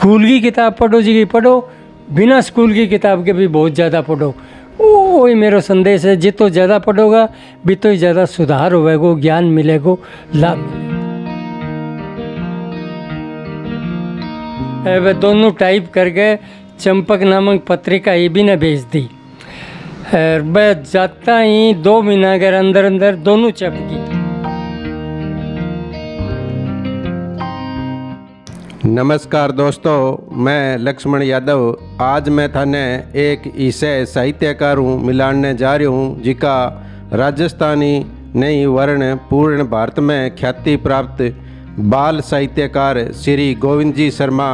School की किताब पढ़ो जी की पढ़ो, बिना स्कूल की किताब के भी बहुत ज़्यादा पढ़ो। वही मेरा संदेश है, जितो ज़्यादा पढ़ोगा बितो ही ज़्यादा सुधार होगा, ज्ञान मिलेगा, लाभ मिलेगा। वे दोनों टाइप करके चंपक नामक पत्रिका ये भी ने भेज दी। वह जाता ही 2 महीना के अंदर अंदर दोनों चपकी। नमस्कार दोस्तों, मैं लक्ष्मण यादव। आज मैं थाने एक ऐसे साहित्यकार हूँ मिलाने जा रही हूँ जिका राजस्थानी नई वर्ण पूर्ण भारत में ख्याति प्राप्त बाल साहित्यकार श्री गोविंद जी शर्मा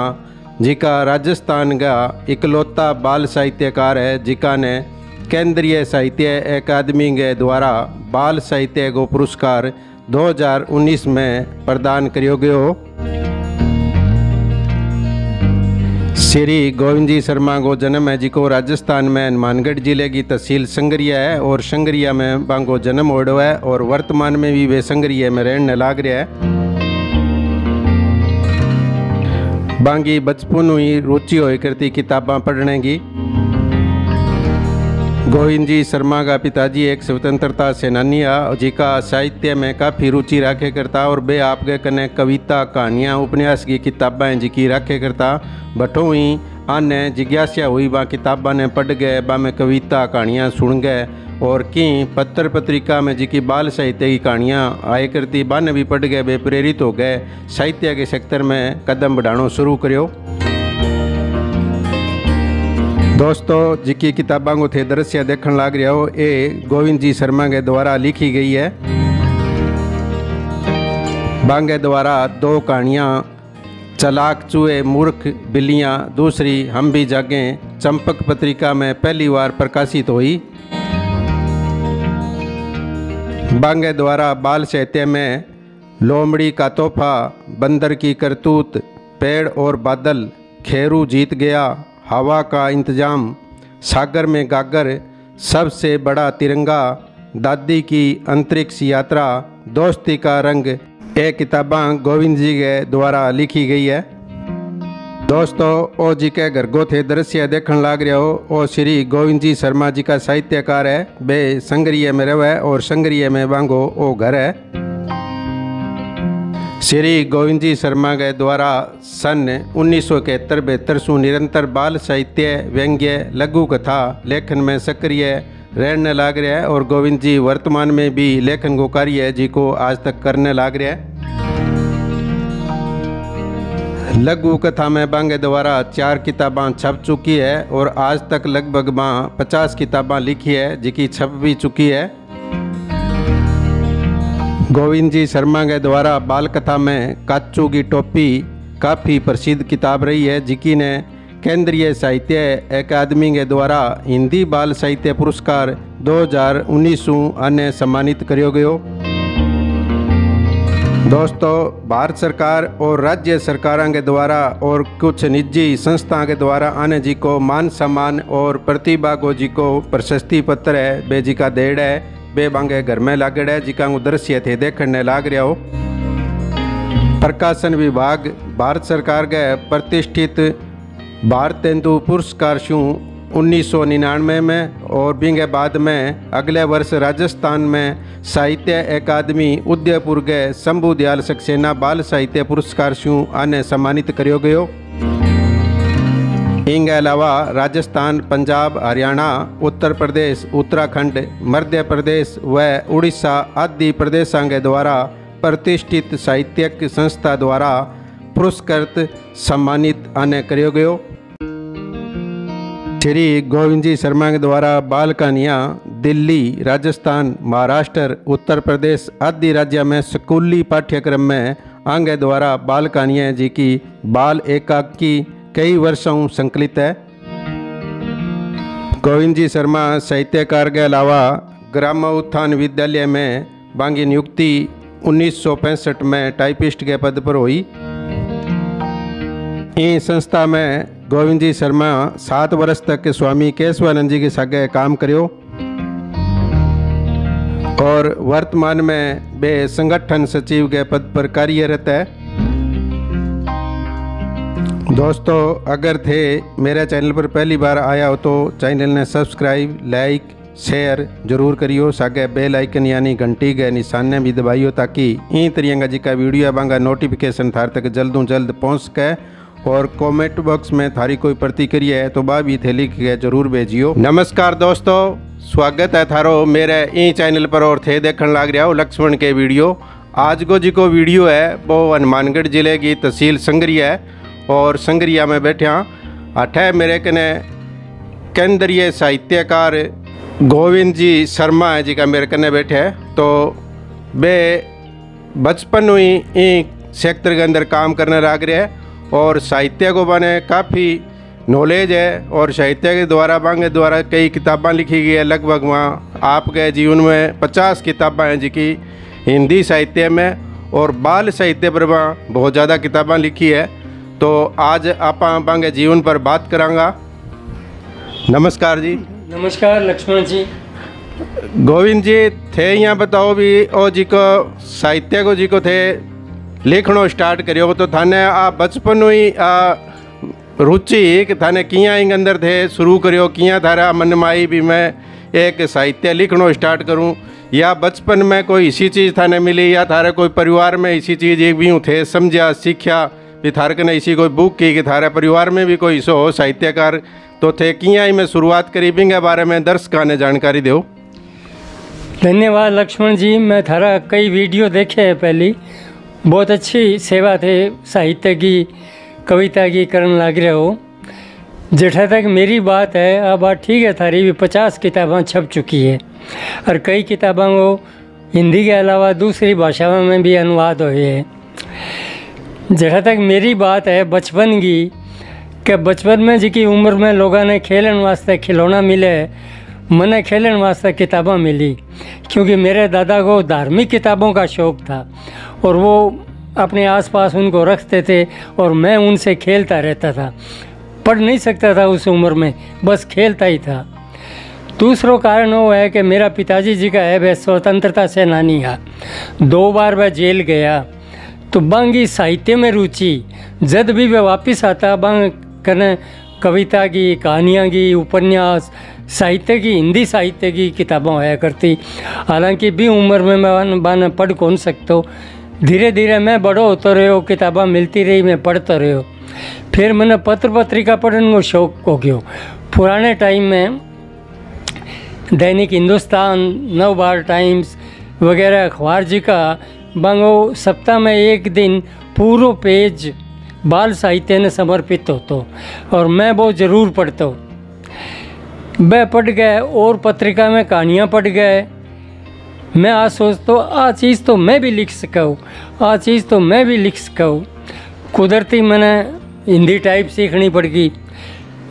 जिका राजस्थान का इकलौता बाल साहित्यकार है, जिका ने केंद्रीय साहित्य अकादमी के द्वारा बाल साहित्य को पुरस्कार 2019 में प्रदान करियो गयो। श्री गोविंद जी शर्मा को जन्म है जिको राजस्थान में हनुमानगढ़ जिले की तहसील संगरिया है और संगरिया में बांगो जन्म होड़ो है और वर्तमान में भी वे संगरिया में रहने लाग रहा है। बांगी बचपन हुई रुचि हो करती किताबें पढ़ने की। गोविंद जी शर्मा का पिताजी एक स्वतंत्रता सेनानी है जिका साहित्य में काफ़ी रुचि रखे करता और बे आपके कने कविता कहानियाँ उपन्यास की किताबें जिकी रखे करता। बठो ही आने जिज्ञासा हुई बा किताबा ने पढ़ गए, बा में कविता कहानियाँ सुन गए और की पत्र पत्रिका में जिकी बाल साहित्य की कहानियाँ आए करती बा ने भी पढ़ गए। वे प्रेरित हो गए, साहित्य के सेक्टर में कदम बढ़ाना शुरू करियो। दोस्तों, जिकी किताबों को थे दृश्य देखने लग रहे हो, ये गोविंद जी शर्मा के द्वारा लिखी गई है। बांगे द्वारा 2 कहानियाँ, चलाक चूहे मूर्ख बिल्लियाँ, दूसरी हम भी जागें, चंपक पत्रिका में पहली बार प्रकाशित हुई। बांगे द्वारा बाल साहित्य में लोमड़ी का तोहफा, बंदर की करतूत, पेड़ और बादल, खेरू जीत गया, हवा का इंतजाम, सागर में गागर, सबसे बड़ा तिरंगा, दादी की अंतरिक्ष यात्रा, दोस्ती का रंग, ये किताबां गोविंद जी के द्वारा लिखी गई है। दोस्तों, ओ जी के घर गो थे दृश्य देखने लाग रहे हो, ओ श्री गोविंद जी शर्मा जी का साहित्यकार है। वे संगरिया में रहे और संगरिया में बांगो ओ घर है। श्री गोविंद जी शर्मा के द्वारा सन 1971-72 से निरंतर बाल साहित्य, व्यंग्य, लघु कथा लेखन में सक्रिय रहने लाग रहा है और गोविंद जी वर्तमान में भी लेखन को कार्य है जिको आज तक करने लाग रहा है। लघु कथा में बांगे द्वारा 4 किताबें छप चुकी है और आज तक लगभग 50 किताबें लिखी है जिकी छप भी चुकी है। गोविंद जी शर्मा के द्वारा बाल कथा में काचू की टोपी काफ़ी प्रसिद्ध किताब रही है, जिकी ने केंद्रीय साहित्य अकादमी के द्वारा हिंदी बाल साहित्य पुरस्कार 2019 अन्य सम्मानित करियो गयो। दोस्तों, भारत सरकार और राज्य सरकारों के द्वारा और कुछ निजी संस्थाओं के द्वारा आने जी को मान सम्मान और प्रतिभा को जी को प्रशस्ति पत्र है, बे जी का देड़ है, बे बांगे घर में लागड़ है जिका दृश्य थे देखने लाग रहा हो। प्रकाशन विभाग भारत सरकार के प्रतिष्ठित भारतेंदु पुरस्कार शू 1999 में और बिंगे बाद में अगले वर्ष राजस्थान में साहित्य अकादमी उदयपुर के शंभू दयाल सक्सेना बाल साहित्य पुरस्कार शू आने सम्मानित करियो गयो। इनके अलावा राजस्थान, पंजाब, हरियाणा, उत्तर प्रदेश, उत्तराखंड, मध्य प्रदेश व उड़ीसा आदि प्रदेशों के द्वारा प्रतिष्ठित साहित्यिक संस्था द्वारा पुरस्कृत सम्मानित आने करियो गयो। श्री गोविंद जी शर्मा के द्वारा बाल कहानियाँ दिल्ली, राजस्थान, महाराष्ट्र, उत्तर प्रदेश आदि राज्य में स्कूली पाठ्यक्रम में आगे द्वारा बाल कहानियाँ जी की बाल एकांकी कई वर्षों संकलित है। गोविंद जी शर्मा साहित्यकार के अलावा ग्राम उत्थान विद्यालय में बांगी नियुक्ति 1965 में टाइपिस्ट के पद पर हुई। इस संस्था में गोविंद जी शर्मा 7 वर्ष तक स्वामी केशवानंद जी के सागे काम करियो और वर्तमान में वे संगठन सचिव के पद पर कार्यरत है। दोस्तों, अगर थे मेरे चैनल पर पहली बार आया हो तो चैनल ने सब्सक्राइब, लाइक, शेयर जरूर करियो। सागे बेल आइकन यानी घंटी के निशाने भी दबाइयो ताकि इन तरीके जी का वीडियो बांगा नोटिफिकेशन थार तक जल्दों जल्द पहुँच सके। और कमेंट बॉक्स में थारी कोई प्रतिक्रिया है तो बा भी थे लिख के जरूर भेजियो। नमस्कार दोस्तों, स्वागत है थारो मेरे ई चैनल पर और थे देखने लग रहा हो लक्ष्मण के वीडियो। आज को जी को वीडियो है वो हनुमानगढ़ जिले की तहसील संगरिया है और संगरिया में बैठे अठे मेरे कने केंद्रीय साहित्यकार गोविंद जी शर्मा है जी का मेरे कने बैठे है। तो वे बचपन हुई ई सेक्टर के अंदर काम करने लग रहे हैं और साहित्य को बने काफ़ी नॉलेज है और साहित्य के द्वारा कई किताबें लिखी गई है। लगभग वहाँ आपके जीवन में 50 किताबें हैं जी की हिंदी साहित्य में और बाल साहित्य पर वहाँ बहुत ज़्यादा किताबें लिखी है। तो आज आप बांगे जीवन पर बात करांगा। नमस्कार जी। नमस्कार लक्ष्मण जी। गोविंद जी थे यहाँ बताओ भी ओ जी को साहित्य को जी को थे लिखनो स्टार्ट करियो तो थाने आ बचपन हुई आ रुचि कि थाने किया इंग अंदर थे शुरू करियो, किया थारा मन में आई भी मैं एक साहित्य लिखनो स्टार्ट करूं, या बचपन में कोई इसी चीज़ थाने मिली या थारे कोई परिवार में इसी चीज़ एक भी थे समझा सीखा भी थारे कने इसी कोई बुक की कि थारे परिवार में भी कोई सो हो साहित्यकार तो थे किया ही में शुरुआत करी बिंगे बारे में दर्शकों ने जानकारी दो। धन्यवाद लक्ष्मण जी। मैं थारा कई वीडियो देखे हैं पहली, बहुत अच्छी सेवा थे साहित्य की, कविता की करने लग रहे हो। जेठा तक मेरी बात है, अब बात ठीक है, थारी भी 50 किताबें छप चुकी है और कई किताबों को हिंदी के अलावा दूसरी भाषाओं में भी अनुवाद हुए हैं। जेठा तक मेरी बात है बचपन की कि बचपन में जिकी उम्र में लोगों ने खेलन वास्ते खिलौना मिले, मने खेलन वास्ते किताबें मिली क्योंकि मेरे दादा को धार्मिक किताबों का शौक़ था और वो अपने आसपास उनको रखते थे और मैं उनसे खेलता रहता था। पढ़ नहीं सकता था उस उम्र में, बस खेलता ही था। दूसरा कारण वो है कि मेरा पिताजी जी का है वह स्वतंत्रता सेनानी है, 2 बार वह जेल गया तो बांगी साहित्य में रुचि, जब भी वह वापस आता बांग कने कविता की, कहानियाँ की, उपन्यास साहित्य की, हिंदी साहित्य की किताबें होया करती। हालांकि भी उम्र में मैं बाने पढ़ कौन सकता, धीरे धीरे मैं बड़ो होता रहो, किताबें मिलती रही, मैं पढ़ता रहो। फिर मैंने पत्र पत्रिका पढ़ने को शौक़ हो गया। पुराने टाइम में दैनिक हिंदुस्तान, नवभारत टाइम्स वगैरह अखबार जी का बांगो सप्ताह में एक दिन पूरा पेज बाल साहित्य ने समर्पित होता और मैं वो ज़रूर पढ़ता हूँ। वह पढ़ गए और पत्रिका में कहानियाँ पढ़ गए। मैं आज सोचता हूँ आ चीज़ तो मैं भी लिख सकूँ, आ चीज़ तो मैं भी लिख सकूँ। कुदरती मैंने हिंदी टाइप सीखनी पड़ गई।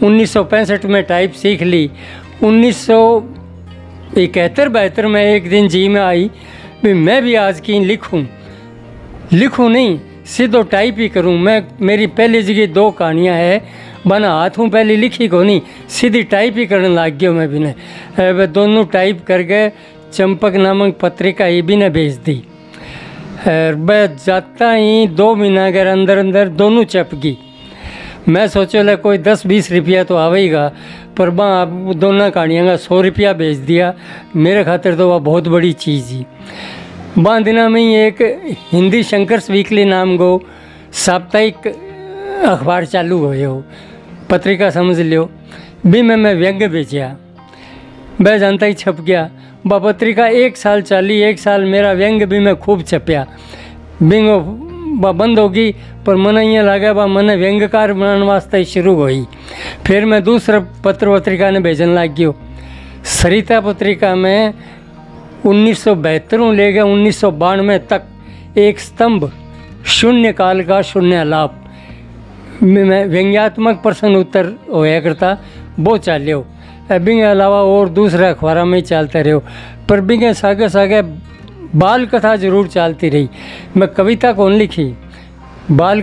1965 में टाइप सीख ली। 1971-72 में एक दिन जी में आई भी मैं भी आज की लिखूँ नहीं सीधो टाइप ही करूँ। मैं मेरी पहली जगह 2 कहानियाँ है बना हाथों पहले लिखी को नहीं, सीधी टाइप ही करने लग गया मैं भी ने। वह दोनों टाइप कर गए, चंपक नामक पत्रिका ये भी ने भेज दी। वह जाता ही 2 महीना के अंदर दोनों छप गई। मैं सोचो ले कोई 10-20 रुपया तो आवेगा, पर वहाँ दोनों कहानियों का 100 रुपया भेज दिया। मेरे खातिर तो वह बहुत बड़ी चीज़ ही। बांधना में ही एक हिंदी शंकर्स वीकली नाम को साप्ताहिक अखबार चालू हो, पत्रिका समझ लियो। भी मैं व्यंग्य बेचा, वह जानता ही छप गया। वह पत्रिका 1 साल चली, 1 साल मेरा व्यंग्य भी मैं खूब छपया। बिंगो वह बंद होगी पर मन ये लगा वह मन व्यंग्यकार बनाने वास्ते शुरू हुई। फिर मैं दूसरा पत्रिका ने भेजने लग गयो। सरिता पत्रिका में 1972 ले गए 1992 तक एक स्तंभ शून्य काल का शून्य लाभ में व्यंग्यात्मक प्रश्न उत्तर होया करता, वो चाल्यो। बिंग अलावा और दूसरा अखबार में ही चलते रहो, पर बिंगे सागे सागे बाल कथा जरूर चलती रही। मैं कविता कौन लिखी, बाल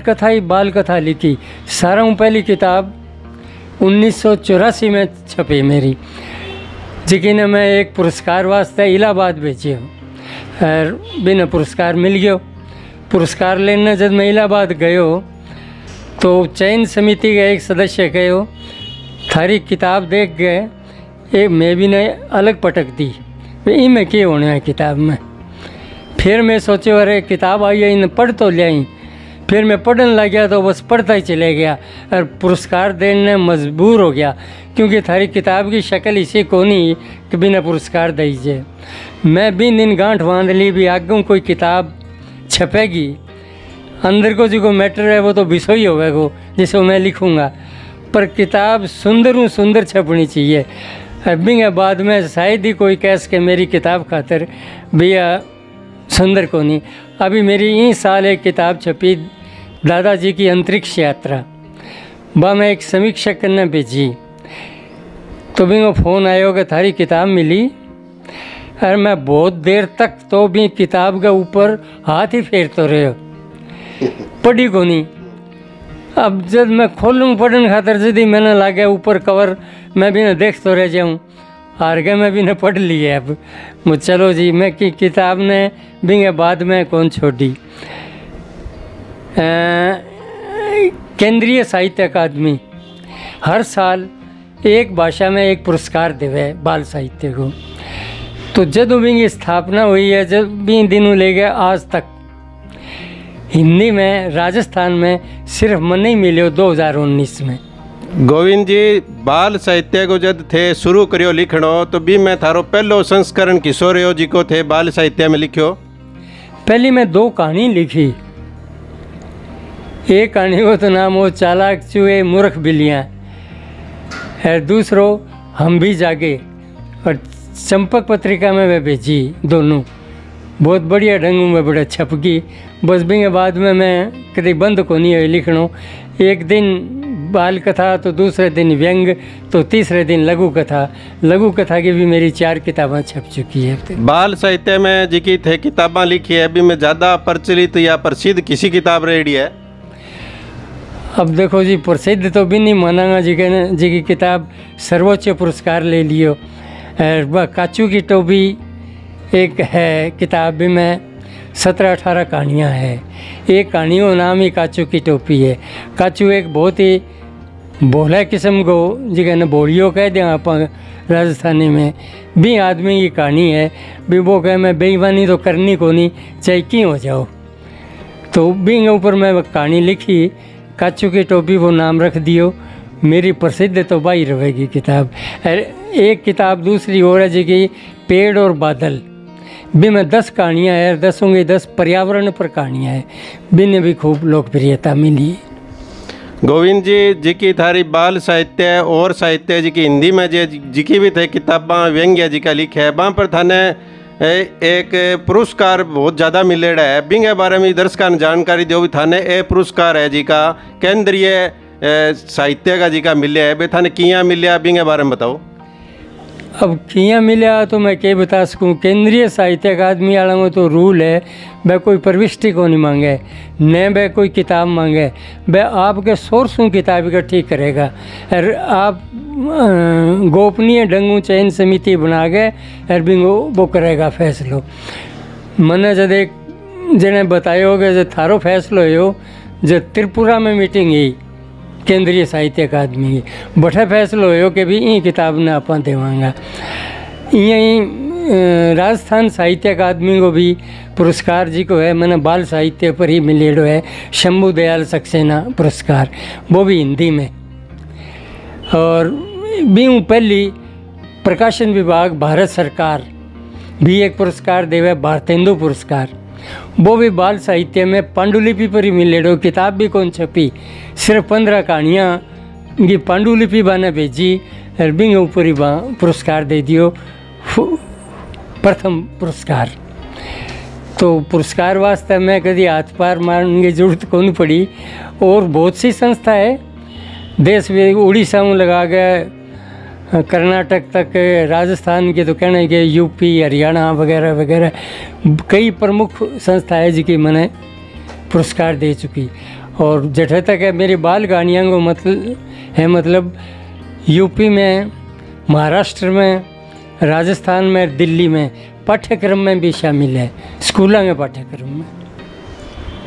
कथा लिखी। सारा पहली किताब 1984 में छपी मेरी, जिकी ने मैं एक पुरस्कार वास्ते इलाहाबाद भेजी और बिना पुरस्कार मिल गयो। पुरस्कार लेने जब मैं इलाहाबाद गयो तो चयन समिति का एक सदस्य कहो थारी किताब देख गए, एक मैं भी ने अलग पटक दी इनमें क्या होने है किताब में। फिर मैं सोचे अरे किताब आई है इन्हें पढ़ तो लिया। फिर मैं पढ़ने लग गया तो बस पढ़ता ही चले गया और पुरस्कार देने मजबूर हो गया, क्योंकि थारी किताब की शक्ल इसी को नहीं कि बिना पुरस्कार दीजिए। मैं भी दिन गांठ बांध ली भी आगे कोई किताब छपेगी, अंदर को जो मैटर है वो तो विषय ही होगा जिसको मैं लिखूँगा, पर किताब सुंदर छपनी चाहिए। अभी के बाद में शायद ही कोई कैस के मेरी किताब खातर भैया सुंदर को नहीं। अभी मेरी इस साल एक किताब छपी दादाजी की अंतरिक्ष यात्रा, वह मैं एक समीक्षक ने भेजी तो भी वो फ़ोन आया कि थारी किताब मिली, और मैं बहुत देर तक तो भी किताब के ऊपर हाथ ही फेरते रहे, पढ़ी को नहीं। अब जब मैं खोलूँ पढ़ने खातर जल्दी मैंने लागे ऊपर कवर मैं भी ना देख तो रह जाऊँ, हार गए मैं भी ना पढ़ ली है। अब मुझे चलो जी मैं की किताब ने भी बाद में कौन छोड़ी। केंद्रीय साहित्य अकादमी हर साल एक भाषा में एक पुरस्कार देवे बाल साहित्य को, तो जब भी स्थापना हुई है जब भी दिनों ले गए आज तक हिंदी में राजस्थान में सिर्फ मन ही मिले 2019 में। गोविंद जी बाल साहित्य को जब थे शुरू करियो लिखनो तो भी मैं थारो पहलो संस्करण किशोरियो जी को थे बाल साहित्य में लिखियो। पहली मैं 2 कहानी लिखी, एक कहानी को तो नाम हो चालाक चूहे मूर्ख बिल्लियाँ, और दूसरो हम भी जागे, और चंपक पत्रिका में मैं भेजी दोनों, बहुत बढ़िया ढंग में बड़ा छप गई। बस भी के बाद में मैं कभी बंद को नहीं हुई लिखनो, एक दिन बाल कथा तो दूसरे दिन व्यंग तो तीसरे दिन लघु कथा की भी मेरी 4 किताबें छप चुकी है। बाल साहित्य में जी की थे किताबें लिखी है अभी में ज़्यादा प्रचलित या प्रसिद्ध किसी किताब रेडी है? अब देखो जी प्रसिद्ध तो भी नहीं मानांगा जी की किताब सर्वोच्च पुरस्कार ले लियो, वह काचू की टोपी एक है किताब भी में 17-18 कहानियाँ है। एक कहानियों नाम ही काचू की टोपी है। काचू एक बहुत ही भोला किस्म को जिसे बोलियो कह दें आप राजस्थानी में भी आदमी की कहानी है, भी वो कहे मैं बेईमानी तो करनी को नहीं चाहे क्यों हो जाओ, तो भी ऊपर मैं कहानी लिखी काचू की टोपी वो नाम रख दियो। मेरी प्रसिद्ध तो भाई रहेगी किताब। एक किताब दूसरी और है जी की पेड़ और बादल भी में 10 कहानियाँ है, 10 होंगी 10 पर्यावरण पर कहानियाँ है, बिन भी खूब लोकप्रियता मिली। गोविंद जी की थारी बाल साहित्य और साहित्य जी की हिंदी में जी की भी थे किताबा व्यंग्य जी का लिखे है, वहाँ पर थाने एक पुरस्कार बहुत ज़्यादा मिलेड़ा है, बिंगे बारे में दर्शकों ने जानकारी दो भी थाने ए पुरस्कार है जी का केंद्रीय साहित्य का जी का मिले है, बे थाने किया मिले बिंगे बारे में बताओ। अब किया मिला तो मैं क्या बता सकूँ, केंद्रीय साहित्य अकादमी वाला में तो रूल है वह कोई प्रविष्टि को नहीं मांगे न वह कोई किताब मांगे, वह आपके सोर्सों किताब इकट्ठी करेगा और आप गोपनीय ढंगों चयन समिति बना के और भी वो करेगा फैसलो। मैंने जब एक जने बतायो कि जो थारो फैसलो हो जो त्रिपुरा में मीटिंग ही केंद्रीय साहित्य अकादमी की बठे फैसलो हो कि भी ये किताब ने आप देवांगा। यहीं राजस्थान साहित्य अकादमी को भी पुरस्कार जी को है, मैंने बाल साहित्य पर ही मिलेडो है शंभू दयाल सक्सेना पुरस्कार, वो भी हिंदी में। और भी पहली प्रकाशन विभाग भारत सरकार भी एक पुरस्कार देवे भारतेंदु पुरस्कार, वो भी बाल साहित्य में पांडुलिपि पर ही मिलेडो। किताब भी कौन छपी, सिर्फ 15 कहानियाँ की पांडुलिपि बाने भेजी और बिंग ऊपर ही पुरस्कार दे दियो प्रथम पुरस्कार। तो पुरस्कार वास्ते में कभी हाथ पार मारने की जरूरत को नहीं पड़ी। और बहुत सी संस्था है देश में, उड़ीसा में लगा गए कर्नाटक तक, राजस्थान के तो कहने के यूपी हरियाणा वगैरह वगैरह कई प्रमुख संस्थाएं जिनकी मैंने पुरस्कार दे चुकी। और जहाँ तक है मेरी बाल कहानियाँ को मतलब यूपी में, महाराष्ट्र में, राजस्थान में, दिल्ली में पाठ्यक्रम में भी शामिल है, स्कूलों के पाठ्यक्रम में।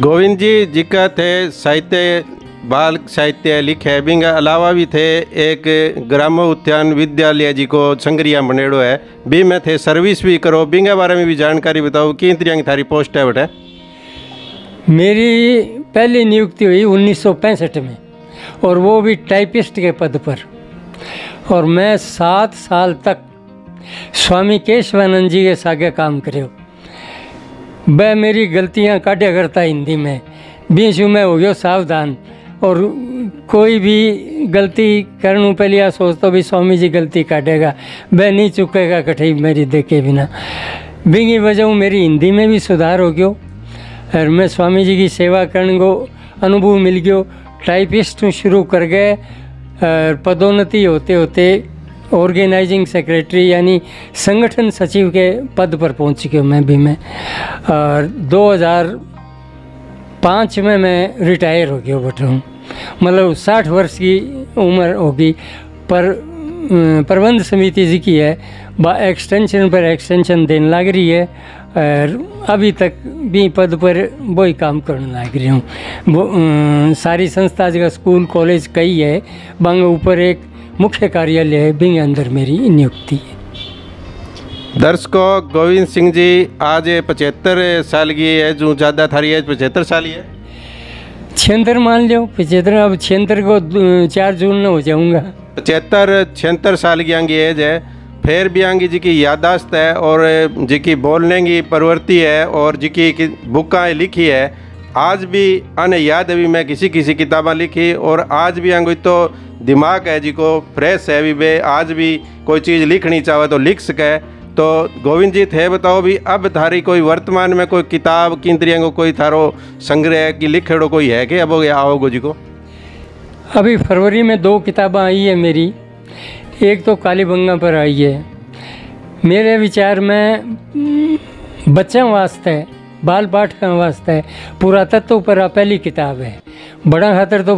गोविंद जी का थे साहित्य बाल साहित्य लिखे बिंग अलावा भी थे एक ग्राम्य उद्यान विद्यालय जी को संग्रिया बनेड़ो है बी में थे सर्विस भी करो बिंगे बारे में भी जानकारी बताओ कि तरह की थारी पोस्ट है बेटा। मेरी पहली नियुक्ति हुई 1965 में और वो भी टाइपिस्ट के पद पर, और मैं 7 साल तक स्वामी केशवानंद जी के सागे काम करे। वह मेरी गलतियां काटे करता हिंदी में, बीच में हो गया सावधान, और कोई भी गलती करने पहले यह सोचता भी स्वामी जी गलती काटेगा, वह नहीं चुकेगा कठई मेरी देखे बिना। बिंगी वजह मेरी हिंदी में भी सुधार हो गयो और मैं स्वामी जी की सेवा करने को अनुभव मिल गयो। टाइपिस्ट शुरू कर गए और पदोन्नति होते होते ऑर्गेनाइजिंग सेक्रेटरी यानी संगठन सचिव के पद पर पहुंच गया मैं भी। मैं और 2005 में मैं रिटायर हो गया बैठा हूँ, मतलब 60 वर्ष की उम्र होगी। पर प्रबंध समिति जी की है एक्सटेंशन पर एक्सटेंशन देने लग रही है और अभी तक भी पद पर वही काम करने लग रही हूँ। सारी संस्था जगह स्कूल कॉलेज कई है, बांग ऊपर एक मुख्य कार्यालय है, बिंग अंदर मेरी नियुक्ति है। दर्शकों, गोविंद सिंह जी आज 75 साल की है, जो ज़्यादा थारी एज 75 साल ही है, 76 मान लो 75। अब 76 को 4 जून में हो जाऊँगा। 76 साल की आंगी एज है, फिर भी आंगी जी की यादाश्त है और जी की बोलने की प्रवृत्ति है और जी की बुकाएँ लिखी है आज भी अन याद है भी मैं किसी किताबें लिखी और आज भी आंगी तो दिमाग है जी को फ्रेश है भी वे आज भी कोई चीज़ लिखनी चाहे तो लिख सके। तो गोविंद जी थे बताओ भी अब थारी कोई वर्तमान में कोई किताब किंतरिया को कोई थारो संग्रह की लिखेड़ो कोई है कि अब आओगो जी को? अभी फरवरी में 2 किताबें आई है मेरी, एक तो कालीबंगा पर आई है। मेरे विचार में बच्चों वास्ते बाल पाठकों वास्ते पुरातत्व पर पहली किताब है। बड़ा खातर तो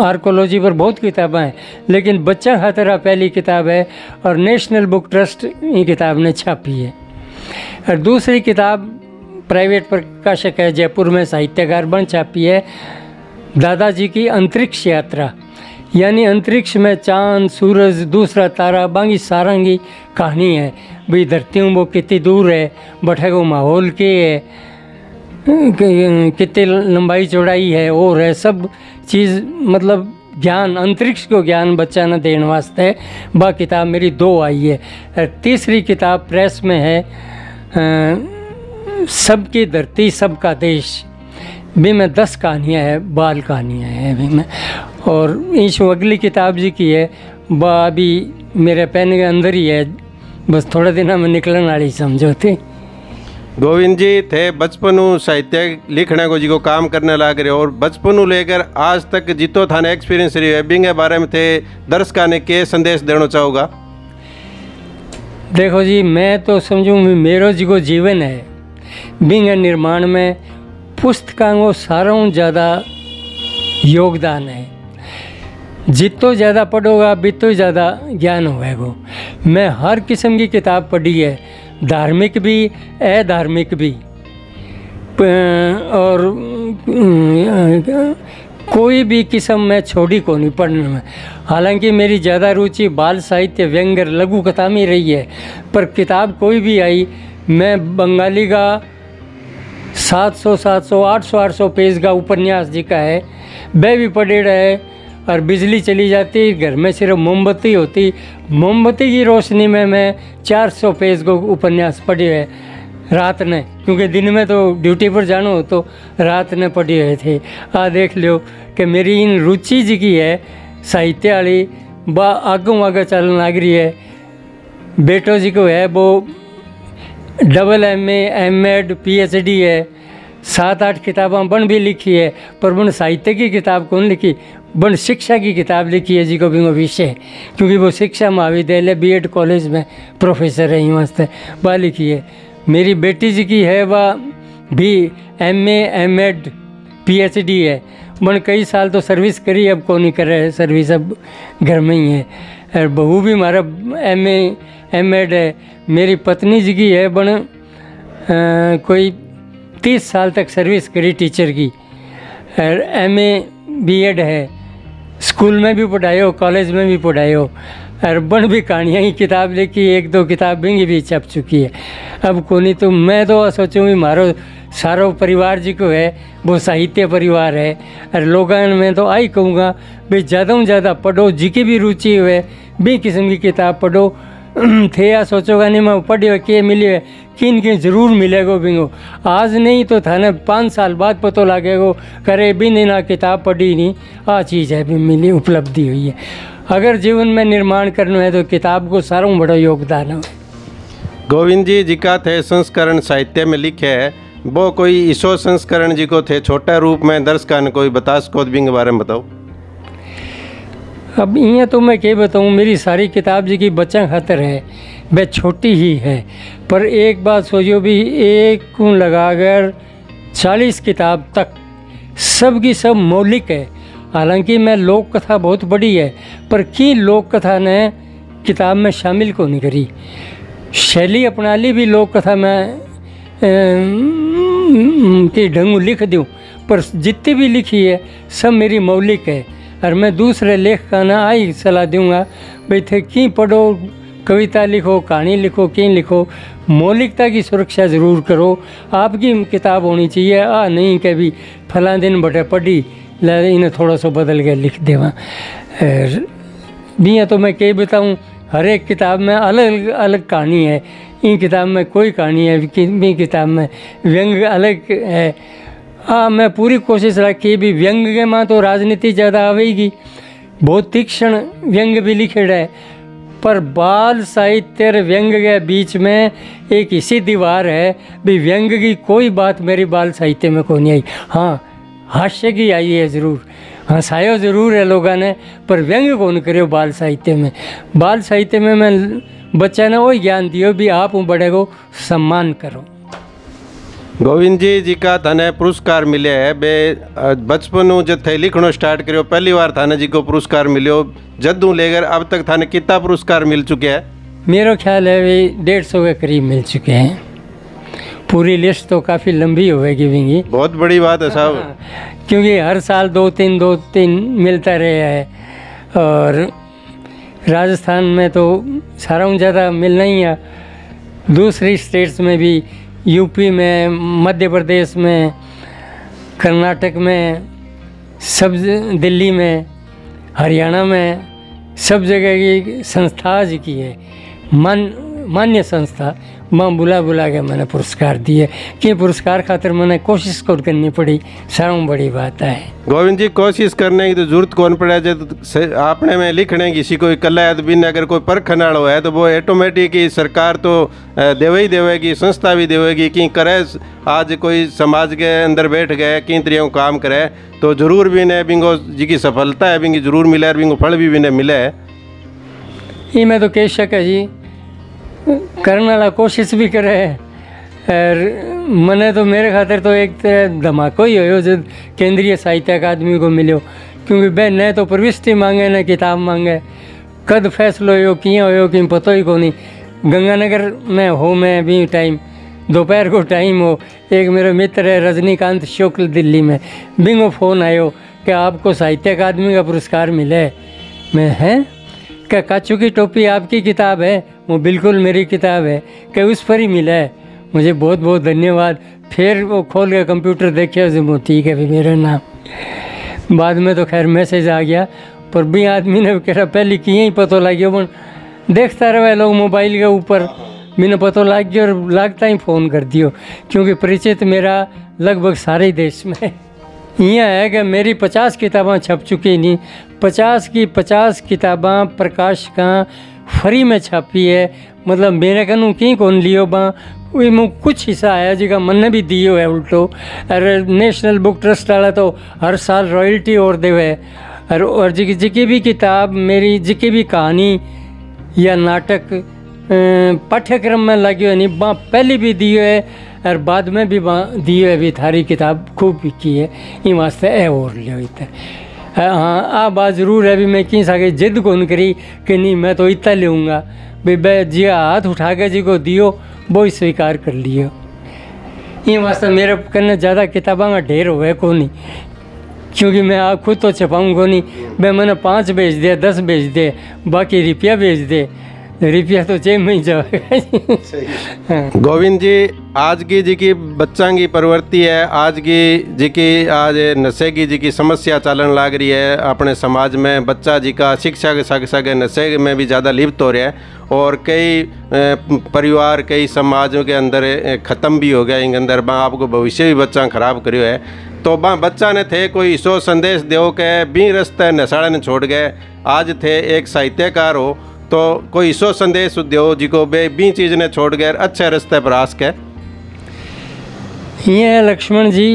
आर्कोलॉजी पर बहुत किताबें हैं, लेकिन बच्चा खातर पहली किताब है और नेशनल बुक ट्रस्ट ये किताब ने छापी है। और दूसरी किताब प्राइवेट प्रकाशक है जयपुर में साहित्यकार बन छापी है, दादाजी की अंतरिक्ष यात्रा, यानी अंतरिक्ष में चांद सूरज दूसरा तारा बांगी सारंगी कहानी है भाई। धरती वो कितनी दूर है, बैठे को माहौल के है, कितनी लंबाई चौड़ाई है और है सब चीज़, मतलब ज्ञान अंतरिक्ष को ज्ञान बच्चा न देने वास्ते वह किताब मेरी 2 आई है। तीसरी किताब प्रेस में है सबकी धरती सबका देश, भी में 10 कहानियाँ है, बाल कहानियाँ हैं भी में। और इस अगली किताब जी की है वह अभी मेरे पेन के अंदर ही है, बस थोड़ा दिन में निकलने वाली समझो थे। गोविंद जी थे बचपन साहित्य लिखने को जी को काम करने लग रहे और बचपन लेकर आज तक जितो थाने एक्सपीरियंस रही है बिंगे बारे में थे दर्शकों ने के संदेश देना चाहूँगा? देखो जी, मैं तो समझूँ मेरो जी को जीवन है बिंगे निर्माण में पुस्तकों को सारों ज़्यादा योगदान है। जितो ज़्यादा पढ़ोगा बितो ज़्यादा ज्ञान होएगा। मैं हर किस्म की किताब पढ़ी है, धार्मिक भी अधार्मिक भी, और कोई भी किस्म में छोड़ी को नहीं पढ़ने में। हालांकि मेरी ज़्यादा रुचि बाल साहित्य व्यंग्य लघु कथा में रही है, पर किताब कोई भी आई मैं बंगाली का 700 800 पेज का उपन्यास जी का है वह भी पढ़े रहे। और बिजली चली जाती, घर में सिर्फ मोमबत्ती होती, मोमबत्ती की रोशनी में मैं 400 पेज को उपन्यास पढ़े है रात ने, क्योंकि दिन में तो ड्यूटी पर जाना हो तो रात ने पढ़े हुए थे। देख लो कि मेरी इन रुचि जी की है साहित्य वाली व आगों आगे चलने लग रही है। बेटो जी को है वो MA MAd PhD है, 7-8 किताबें बन भी लिखी है, पर बन साहित्य की किताब कौन लिखी, बन शिक्षा की किताब लिखी है जी को भी वो विषय, क्योंकि वो शिक्षा महाविद्यालय BEd कॉलेज में प्रोफेसर है वास्ते वह लिखी है। मेरी बेटी जी की है वह भी MA MAd PhD है, बन कई साल तो सर्विस करी, अब कौन नहीं कर रहे है सर्विस, अब घर में ही है। और बहू भी हमारा MA MAd है। मेरी पत्नी जी की है बन कोई 30 साल तक सर्विस करी टीचर की, और MA बीएड है, स्कूल में भी पढ़ाए हो, कॉलेज में भी पढ़ाए हो, और बन भी कहानियाँ की किताब लिखी, 1-2 किताब भी छप चुकी है। अब कोनी तो मैं तो सोचूँ भी मारो सारो परिवार जी को है वो साहित्य परिवार है, और लोगों में तो आई कहूँगा भाई ज़्यादा से ज़्यादा पढ़ो, जिकी भी रुचि हुए भी किस्म की किताब पढ़ो। थे या सोचोगा नहीं मैं पढ़ियो के मिले किन जरूर मिलेगो बिंगो, आज नहीं तो थाने 5 साल बाद पतो लागेगो करे भी नहीं ना किताब पढ़ी नहीं आ चीज़ है भी मिली उपलब्धि हुई है। अगर जीवन में निर्माण करना है तो किताब को सारों बड़ा योगदान है। गोविंद जी का थे संस्करण साहित्य में लिखे है, वो कोई ईसो संस्करण जी को थे छोटा रूप में दर्शका ने कोई बता सको बिंग के बारे में बताओ। अब यहाँ तो मैं क्या बताऊँ, मेरी सारी किताब जी की बच्चा खातर है, वह छोटी ही है, पर एक बात सोचो भी एक को लगाकर 40 किताब तक सब की सब मौलिक है। हालांकि मैं लोक कथा बहुत बड़ी है, पर की लोक कथा ने किताब में शामिल को नहीं करी, शैली अपना ली भी लोक कथा में के ढंग लिख दूँ, पर जितनी भी लिखी है सब मेरी मौलिक है। और मैं दूसरे लेख का ना आई सलाह दूंगा भाई थे की पढ़ो, कविता लिखो, कहानी लिखो, की लिखो, मौलिकता की सुरक्षा ज़रूर करो। आपकी किताब होनी चाहिए, नहीं कि भी फला दिन बटे पढ़ी ला इन्हें थोड़ा सा बदल के लिख देवा। भी तो मैं क्या बताऊँ, हर एक किताब में अलग अलग कहानी है। इन किताब में कोई कहानी है, भी किताब में व्यंग अलग है। मैं पूरी कोशिश रखी भी व्यंग के माँ तो राजनीति ज़्यादा आवेगी, बहुत तीक्ष्ण व्यंग भी लिखेड़ा है, पर बाल साहित्य और व्यंग के बीच में एक इसी दीवार है भी व्यंग की कोई बात मेरी बाल साहित्य में को नहीं आई। हाँ, हास्य की आई है ज़रूर, हंसायो ज़रूर है लोगों ने, पर व्यंग कौन करे बाल साहित्य में। बाल साहित्य में मैं बच्चा ने वही ज्ञान दियो भी आप बड़े को सम्मान करो। गोविंद जी का थाने पुरस्कार मिले है, बे बचपन जब थे लिखना स्टार्ट करो पहली बार थाने जी को पुरस्कार मिलो, जद्दू लेकर अब तक थाने कितना पुरस्कार मिल चुके हैं? मेरा ख्याल है भी 150 के करीब मिल चुके हैं। पूरी लिस्ट तो काफ़ी लंबी होगी विंगी, बहुत बड़ी बात है साहब, क्योंकि हर साल 2-3 मिलता रहा है, और राजस्थान में तो सारा ज़्यादा मिलना ही है, दूसरी स्टेट्स में भी, यूपी में, मध्य प्रदेश में, कर्नाटक में, सब दिल्ली में, हरियाणा में, सब जगह की संस्था जी की है, मान्य संस्था माँ बुला के मैंने पुरस्कार दिए कि पुरस्कार खातिर मैंने कोशिश को करनी पड़ी, सारों बड़ी बात है। गोविंद जी कोशिश करने की तो जरूरत कौन पड़ा, जब आपने में लिखने की कोई कला है तो बिन अगर कोई परखन वालों है तो वो ऑटोमेटिक ही सरकार तो देवे ही देवेगी, संस्था भी देवेगी कि करे। आज कोई समाज के अंदर बैठ गए कि तरीकों काम करे तो जरूर भी ने बिंगो जी की सफलता है बिंगी जरूर मिले और बिंगो फल भी ने मिले। ये मैं तो कह सका जी, करने वाला कोशिश भी करे, और मैंने तो मेरे खातिर तो एक तरह धमाका ही हो जब केंद्रीय साहित्य अकादमी को मिलो, क्योंकि बे न तो प्रविष्टि मांगे न किताब मांगे, कद फैसलो हो किया हो कि पता ही को नहीं। गंगानगर में हो मैं भी टाइम दोपहर को टाइम हो, एक मेरा मित्र है रजनीकांत शुक्ल दिल्ली में, बिंगो फ़ोन आयो कि आपको साहित्य अकादमी का पुरस्कार मिले। मैं हैं क्या काचू की टोपी आपकी किताब है? वो बिल्कुल मेरी किताब है, कि उस पर ही मिला है। मुझे बहुत बहुत धन्यवाद। फिर वो खोल के कंप्यूटर देखे वो ठीक है भी मेरा नाम। बाद में तो खैर मैसेज आ गया, पर भी आदमी ने कह पहले किए ही पता लग गया, देखता रहे लोग मोबाइल के ऊपर, मैंने पता लग गया और लगता ही फ़ोन कर दियो, क्योंकि परिचित मेरा लगभग सारे देश में यहाँ है कि मेरी 50 किताबें छप चुकी नहीं, 50 की 50 किताबें प्रकाश का फ्री में छापी है। मतलब मेरे कनु की कौन लियो बा वही मुँह कुछ हिस्सा आया जिका मन ने भी दियो है उल्टो। और नेशनल बुक ट्रस्ट वाला तो हर साल रॉयल्टी और देवे, और जिकी भी किताब मेरी जिकी भी कहानी या नाटक पाठ्यक्रम में लगी हो नहीं बा पहले भी दियो है और बाद में भी दियो है भी थारी किताब खूब बिकी है, इन वास्ते ए और लियो इतना। हाँ आ बात ज़रूर है भी मैं किन सके जिद कौन करी कि नहीं मैं तो इतना लूँगा भाई बे जी हाथ उठा के जी को दियो वो ही स्वीकार कर लियो। इन वास्ते मेरे कन्ने ज़्यादा किताबों का ढेर हुए को नहीं, क्योंकि मैं आप खुद तो छपाऊँगा नहीं, मैं मैंने 5 भेज दिया, 10 भेज दे, बाकी रुपया भेज दे, रुपया तो जेब में ही जाएगा। गोविंद जी, आज की जी की बच्चा की प्रवृत्ति है, आज की जी की आज नशे की जी की समस्या चलन लग रही है अपने समाज में। बच्चा जी का शिक्षा के साथ साथ नशे में भी ज़्यादा लिप्त हो रहा है और कई परिवार कई समाजों के अंदर ख़त्म भी हो गया इन अंदर बा आपको भविष्य भी बच्चा खराब करियो है। तो बा बच्चा ने थे कोई सो संदेश दो के बी रस्ते नशाड़ा ने छोड़ गए, आज थे एक साहित्यकार हो तो कोई सो संदेश दो जिको बे बी चीज़ ने छोड़ गए अच्छे रास्ते पर आस के। ये लक्ष्मण जी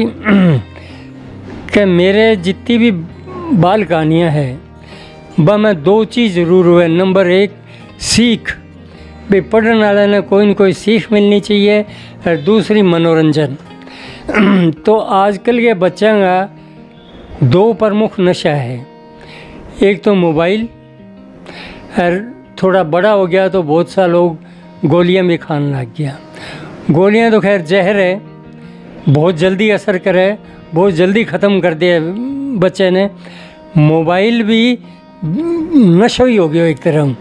कि मेरे जितनी भी बाल कहानियाँ हैं वह मैं 2 चीज़ ज़रूर हुए। नंबर 1 सीख, भाई पढ़ने वाले ने कोई न कोई सीख मिलनी चाहिए, और दूसरी मनोरंजन। तो आजकल के बच्चों का 2 प्रमुख नशा है, एक तो मोबाइल, और थोड़ा बड़ा हो गया तो बहुत सा लोग गोलियां भी खाने लग गया। गोलियां तो खैर जहर है, बहुत जल्दी असर करे, बहुत जल्दी ख़त्म कर दिया बच्चे ने। मोबाइल भी नशा ही हो गया एक तरह।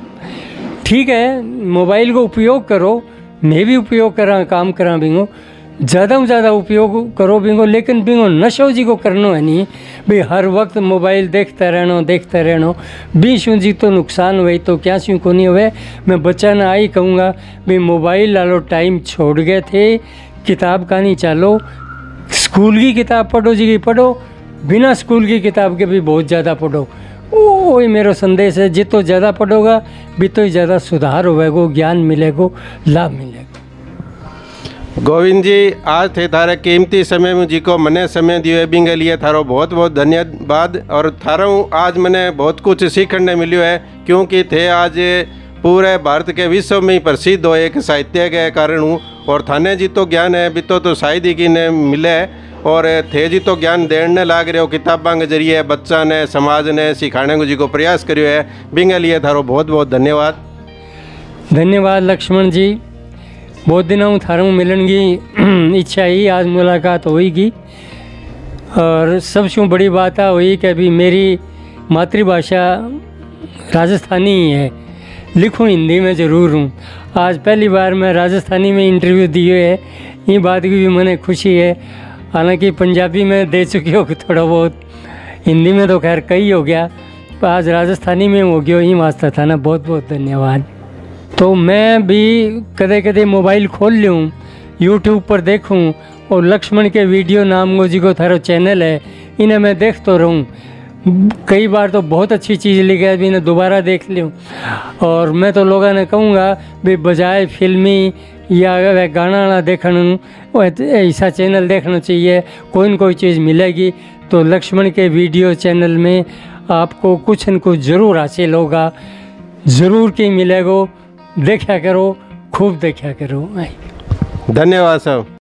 ठीक है, मोबाइल को उपयोग करो, मैं भी उपयोग करा, काम करा बिंगो, ज़्यादा से ज़्यादा उपयोग करो बिंगो, लेकिन बिंगो नशो जी को करनो है नहीं भाई हर वक्त मोबाइल देखते रहना बीशू जी तो नुकसान हुए तो क्या शू को नहीं हुए। मैं बच्चा ना आई कहूँगा भाई मोबाइल लालो टाइम छोड़ गए थे, किताब कहानी चालो, स्कूल की किताब पढ़ो जी की पढ़ो, बिना स्कूल की किताब के भी बहुत ज़्यादा पढ़ो। वही मेरा संदेश है, जितो ज़्यादा पढ़ोगा बितो ही ज़्यादा सुधार होगा, ज्ञान मिलेगा, लाभ मिलेगा। गोविंद जी, आज थे थारे कीमती समय में जी को मने समय दिए बिंगे लिए थारो बहुत बहुत धन्यवाद। और थारो आज मैंने बहुत कुछ सीखने मिलो है, क्योंकि थे आज पूरे भारत के विश्व में ही प्रसिद्ध हो एक साहित्य के कारण हूँ। और थाने जी तो ज्ञान है बितो तो साहित्य की ने मिले, और थे जी तो ज्ञान देने लाग रहे हो किताबों के जरिए बच्चा ने समाज ने सिखाने को जी को प्रयास करियो है, बिंगे लिए थारो बहुत बहुत धन्यवाद। धन्यवाद लक्ष्मण जी, बहुत दिनों थारों मिलन की इच्छा ही, आज मुलाकात होगी। और सबसे बड़ी बात हुई कि अभी मेरी मातृभाषा राजस्थानी ही है, लिखूँ हिंदी में ज़रूर हूँ। आज पहली बार मैं राजस्थानी में इंटरव्यू दिए है, ये बात की भी मैंने खुशी है। हालांकि पंजाबी में दे चुकी हो थोड़ा बहुत, हिंदी में तो खैर कई हो गया, पर आज राजस्थानी में हो गया, ये वास्ता था ना। बहुत बहुत धन्यवाद। तो मैं भी कदे कदे मोबाइल खोल लूँ, यूट्यूब पर देखूँ, और लक्ष्मण के वीडियो नाम को जी को थारो चैनल है, इन्हें मैं देखता रहूँ। कई बार तो बहुत अच्छी चीज़ लिखी है, इन्हें दोबारा देख लूँ। और मैं तो लोगों ने कहूँगा भी बजाय फिल्मी या गाना ना देखना, ऐसा चैनल देखना चाहिए, कोई न कोई चीज़ मिलेगी। तो लक्ष्मण के वीडियो चैनल में आपको कुछ न कुछ ज़रूर हासिल होगा, ज़रूर कि मिलेगा। देखा करो, खूब देखा करो। धन्यवाद साहब।